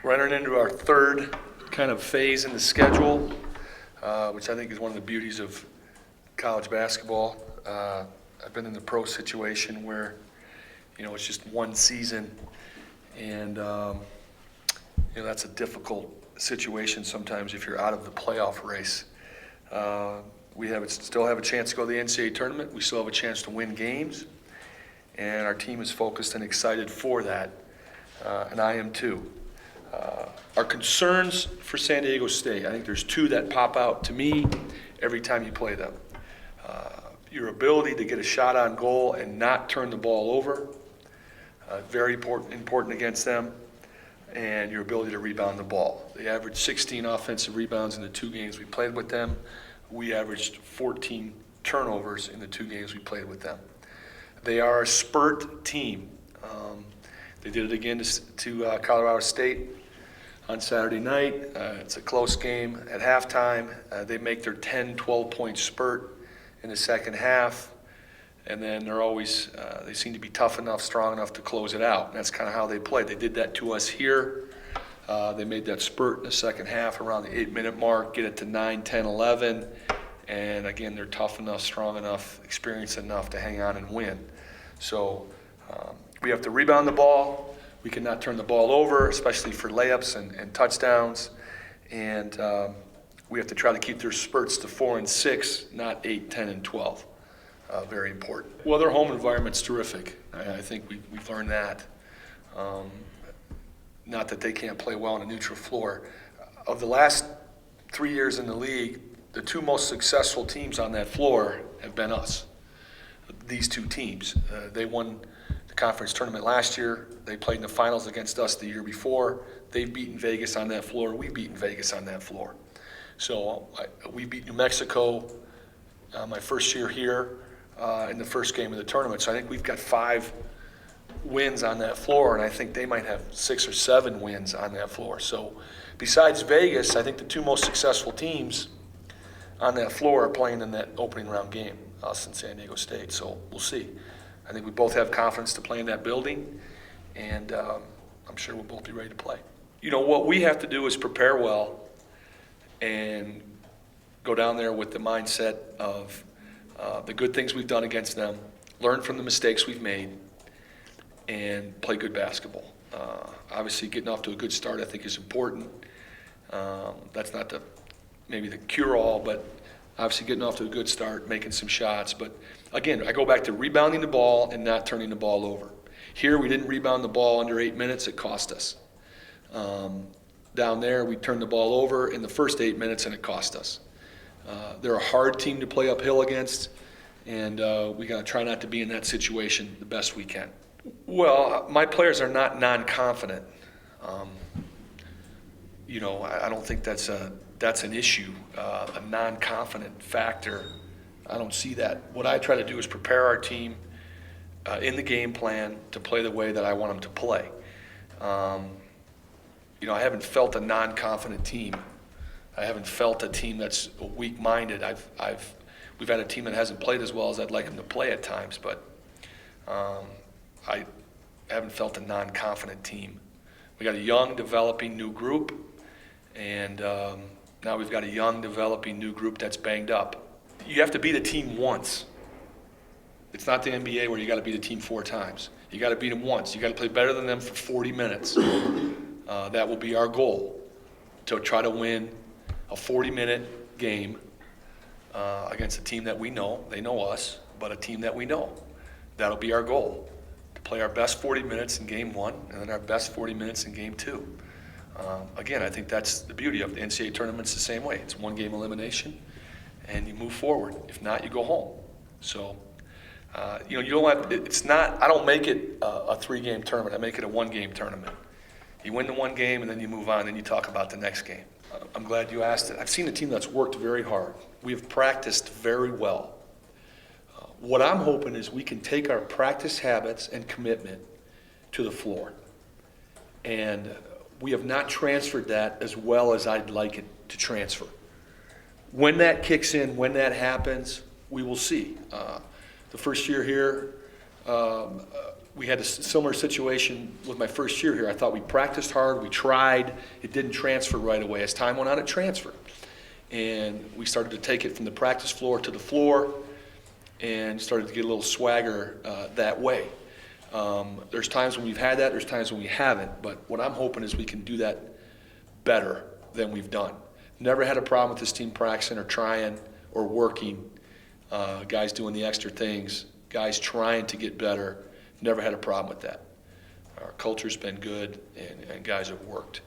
We're entering into our third kind of phase in the schedule, which I think is one of the beauties of college basketball. I've been in the pro situation where, it's just one season, and, that's a difficult situation sometimes if you're out of the playoff race. We still have a chance to go to the NCAA tournament. We still have a chance to win games, and our team is focused and excited for that, and I am too. Our concerns for San Diego State, I think there's two that pop out to me every time you play them. Your ability to get a shot on goal and not turn the ball over, very important against them, and your ability to rebound the ball. They averaged 16 offensive rebounds in the 2 games we played with them. We averaged 14 turnovers in the 2 games we played with them. They are a spurt team. They did it again to Colorado State on Saturday night. It's a close game at halftime. They make their 10, 12-point spurt in the second half, and then they seem to be tough enough, strong enough to close it out. And that's kind of how they play. They did that to us here. They made that spurt in the second half around the 8-minute mark, get it to 9, 10, 11, and again, they're tough enough, strong enough, experienced enough to hang on and win. So we have to rebound the ball. We cannot turn the ball over, especially for layups and touchdowns. And we have to try to keep their spurts to 4 and 6, not 8, 10, and 12. Very important. Well, their home environment's terrific. I think we've learned that. Not that they can't play well on a neutral floor. Of the last 3 years in the league, the 2 most successful teams on that floor have been us. These 2 teams. They won the conference tournament last year. They played in the finals against us the year before. They've beaten Vegas on that floor. We've beaten Vegas on that floor. So we beat New Mexico my first year here in the first game of the tournament. So I think we've got 5 wins on that floor, and I think they might have 6 or 7 wins on that floor. So besides Vegas, I think the 2 most successful teams on that floor are playing in that opening round game, us and San Diego State. So we'll see. I think we both have confidence to play in that building, and I'm sure we'll both be ready to play. What we have to do is prepare well and go down there with the mindset of the good things we've done against them, learn from the mistakes we've made, and play good basketball. Obviously, getting off to a good start, I think, is important. That's not maybe the cure-all, but obviously getting off to a good start, making some shots. But again, I go back to rebounding the ball and not turning the ball over. Here, we didn't rebound the ball under 8 minutes. It cost us. Down there, we turned the ball over in the first 8 minutes, and it cost us. They're a hard team to play uphill against, and we got to try not to be in that situation the best we can. Well, my players are not non-confident. I don't think that's an issue, a non-confident factor. I don't see that. What I try to do is prepare our team in the game plan to play the way that I want them to play. I haven't felt a non-confident team. I haven't felt a team that's weak-minded. We've had a team that hasn't played as well as I'd like them to play at times, but I haven't felt a non-confident team. We got a young, developing new group, and now we've got a young, developing new group that's banged up. You have to beat a team once. It's not the NBA where you got to beat a team 4 times. You got to beat them once. You got to play better than them for 40 minutes. That will be our goal, to try to win a 40-minute game against a team that we know. They know us, but a team that we know. That'll be our goal, to play our best 40 minutes in game 1 and then our best 40 minutes in game 2. Again, I think that's the beauty of the NCAA tournament's the same way. It's 1-game elimination, and you move forward. If not, you go home. So, you don't have. It's not. I don't make it a 3-game tournament. I make it a 1-game tournament. You win the 1 game, and then you move on, and you talk about the next game. I'm glad you asked it. I've seen a team that's worked very hard. We have practiced very well. What I'm hoping is we can take our practice habits and commitment to the floor. And we have not transferred that as well as I'd like it to transfer. When that kicks in, when that happens, we will see. The first year here, we had a similar situation with my first year here. I thought we practiced hard, we tried, it didn't transfer right away. As time went on, it transferred. And we started to take it from the practice floor to the floor and started to get a little swagger that way. There's times when we've had that, there's times when we haven't, but what I'm hoping is we can do that better than we've done. Never had a problem with this team practicing or trying or working, guys doing the extra things, guys trying to get better. Never had a problem with that. Our culture's been good, and guys have worked.